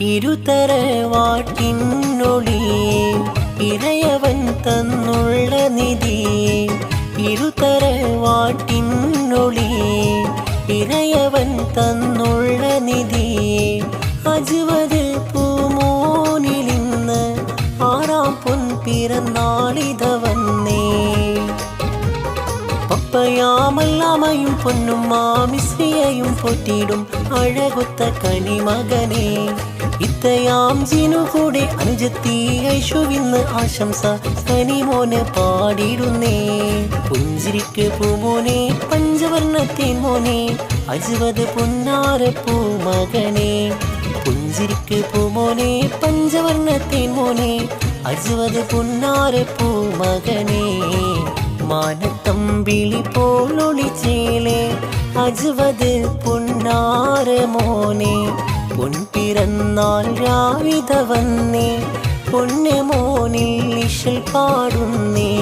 ഇരുതറവാട്ടിനൊളി ഇറയവൻ തന്നുള്ള നിധി ഇരുതറവാട്ടിനൊളി ഇറയവൻ തന്നുള്ള നിധി അജ്വദ് പൂമോനിലിന്ന് ആറാം പൊൻപിറന്നാളിത വന്നേ പപ്പയാമല്ലാമയും പൊന്നും മാമിശ്രിയയും പൊട്ടിടും അഴകൊത്ത കനിമകനെ ഇത്തയാം ജിനുകൂടെ അനുജത്തി ഐഷുവിന്ന് ആശംസ കനിമോന് പാടിടുന്നേ പുഞ്ചിരിക്ക് പൂമോനെ പഞ്ചവർണ്ണത്തേൻ മോനെ അജ്വദ് പൊന്നാര പൂമകനെ പുഞ്ചിരിക്ക് പൂമോനെ പഞ്ചവർണ്ണത്തേൻ മോനെ അജ്വദ് പൊന്നാര പൂമകനെ മാനത്തമ്പിളി പോലൊളിച്ചേലെ അജ്വദ് പൊന്നാര മോനെ പൊൻപിറന്നാൾ രാവിത വന്നേ പൊന്നു മോനിൽ ഇശൽ പാടുന്നേ.